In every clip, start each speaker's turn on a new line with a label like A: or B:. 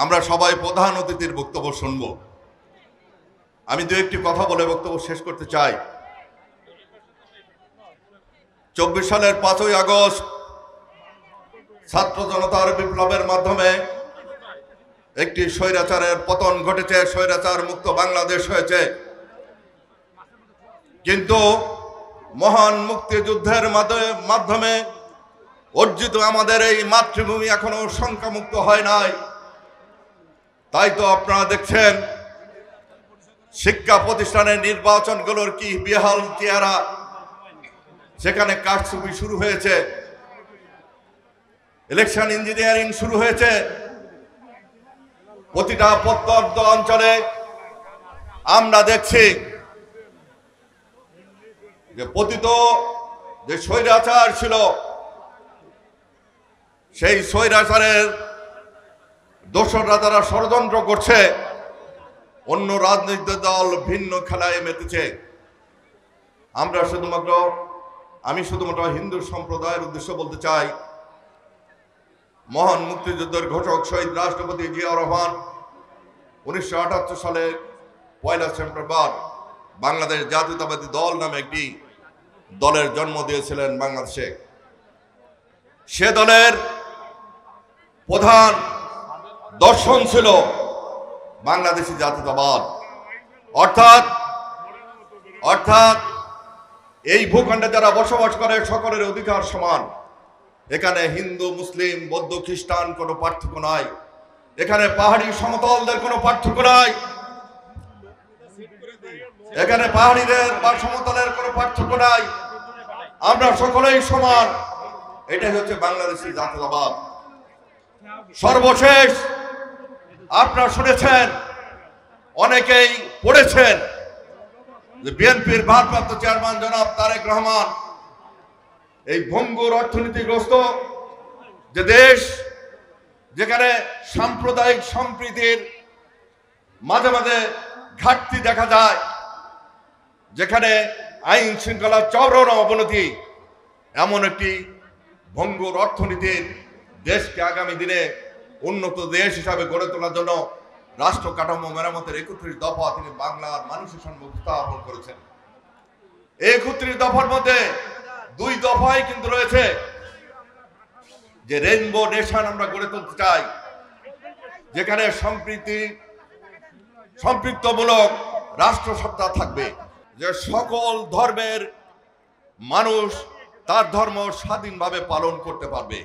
A: আমরা সবাই প্রধান অতিথির বক্তব্য শুনব। আমি দু একটি কথা বলে বক্তব্য শেষ করতে চাই। 24 সালের 5ই আগস্ট ছাত্র জনতার বিপ্লবের মাধ্যমে একটি স্বৈরাচারের পতন ঘটেছে, স্বৈরাচার মুক্ত বাংলাদেশ হয়েছে। কিন্তু মহান মুক্তিযুদ্ধের মাধ্যমে অর্জিত আমাদের এই মাতৃভূমি এখনো শঙ্কামুক্ত হয় নাই। তাই তো আপনারা দেখছেন শিক্ষা প্রতিষ্ঠানের নির্বাচনগুলোর কি বেহাল চেহারা, সেখানে কারচুপি শুরু হয়েছে, ইলেকশন ইঞ্জিনিয়ারিং শুরু হয়েছে। প্রতিটা প্রত্যন্ত অঞ্চলে আমরা দেখছি যে পতিত যে স্বৈরাচার ছিল, সেই স্বৈরাচারের দোসররা তারা ষড়যন্ত্র করছে, অন্য রাজনৈতিক দল ভিন্ন খেলায় মেতেছে। আমি শুধুমাত্র হিন্দু সম্প্রদায়ের উদ্দেশ্যে বলতে চাই, মহান মুক্তিযুদ্ধের ঘোষক শহীদ রাষ্ট্রপতি জিয়াউর রহমান 1978 সালে 1 সেপ্টেম্বর বাংলাদেশ জাতীয়তাবাদী দল নামে একটি দলের জন্ম দিয়েছিলেন বাংলাদেশে। সে দলের প্রধান দর্শন ছিল বাংলাদেশী জাতীয়তাবাদ, অর্থাৎ এই ভূখণ্ডে যারা বসবাস করে সকলের অধিকার সমান। এখানে হিন্দু, মুসলিম, বৌদ্ধ, খ্রিস্টান কোনো পার্থক্য নাই। এখানে পাহাড়ি সমতলদের কোনো পার্থক্য নাই। এখানে পাহাড়িদের বা সমতলের কোনো পার্থক্য নাই। আমরা সকলেই সমান। এটাই হচ্ছে বাংলাদেশী জাতীয়তাবাদ। সর্বশেষ আপনারা শুনেছেন, অনেকেই পড়েছেন যে বিএনপির ভারপ্রাপ্ত চেয়ারম্যান জনাব তারেক রহমান এই ভঙ্গুর অর্থনীতিগ্রস্ত যে দেশ, যেখানে সাম্প্রদায়িক সম্প্রীতির মাঝে মাঝে ঘাটতি দেখা যায়, যেখানে আইন শৃঙ্খলার চরম অবনতি, এমন একটি ভঙ্গুর অর্থনীতির দেশকে আগামী দিনে উন্নত দেশ হিসাবে গড়ে তোলার জন্য রাষ্ট্র কাঠামো মেরামতের 31 দফা তিনি বাংলার মানুষের সামনে উপস্থাপন করেছেন। 31 দফার মধ্যে 2 দফাই কিন্তু রয়েছে যে রেইনবো নেশন আমরা গড়ে তুলতে চাই, যেখানে সম্পৃক্তমূলক রাষ্ট্র সত্তা থাকবে, যে সকল ধর্মের মানুষ তার ধর্ম স্বাধীনভাবে পালন করতে পারবে।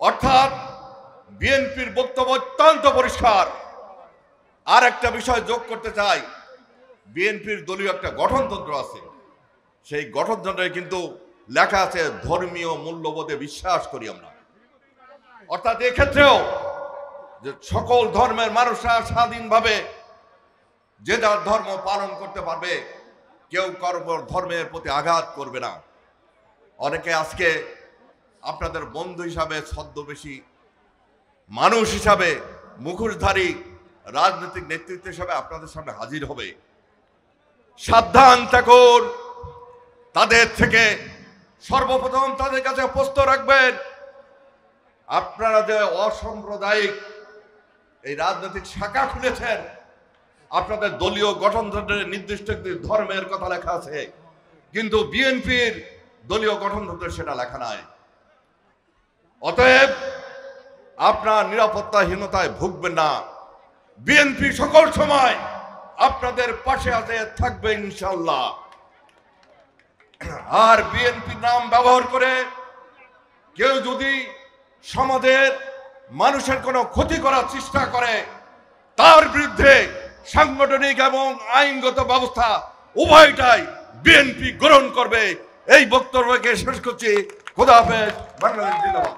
A: অর্থাৎ বিএনপির বক্তব্য অত্যন্ত পরিষ্কার। আর একটা বিষয় যোগ করতে চাই, বিএনপির দলীয় একটা গঠনতন্ত্র আছে, সেই গঠনতন্ত্রে কিন্তু লেখা আছে ধর্মীয় মূল্যবোধে বিশ্বাস করি আমরা। অর্থাৎ এক্ষেত্রেও যে সকল ধর্মের মানুষরা স্বাধীনভাবে যে যার ধর্ম পালন করতে পারবে, কেউ কারো ধর্মের প্রতি আঘাত করবে না। অনেকে আজকে আপনাদের বন্ধু হিসাবে, ছদ্মবেশী মানুষ হিসাবে, মুখোশধারী রাজনৈতিক নেতৃত্ব হিসাবে আপনাদের সামনে হাজির হবে। সাবধান থাকুন তাদের থেকে। সর্বপ্রথম তাদের কাছে প্রশ্ন রাখবেন, আপনারা যে অসাম্প্রদায়িক এই রাজনৈতিক শাখা খুলেছেন, আপনাদের দলীয় গঠনতন্ত্রের নির্দিষ্ট একটি ধর্মের কথা লেখা আছে, কিন্তু বিএনপির দলীয় গঠনতন্ত্রে সেটা লেখা নাই। অতএব আপনার নিরাপত্তাহীনতায় ভুগবেন না। বিএনপি সকল সময় আপনাদের পাশে আছে, থাকবে ইনশাআল্লাহ। আর বিএনপি নাম ব্যবহার করে কেউ যদি সমাজের মানুষের কোনো ক্ষতি করার চেষ্টা করে, তার বিরুদ্ধে সাংগঠনিক এবং আইনগত ব্যবস্থা উভয়টাই বিএনপি গ্রহণ করবে। এই বক্তব্যকে শেষ করছি। খোদা হাফেজ। বাংলাদেশ জিন্দাবাদ।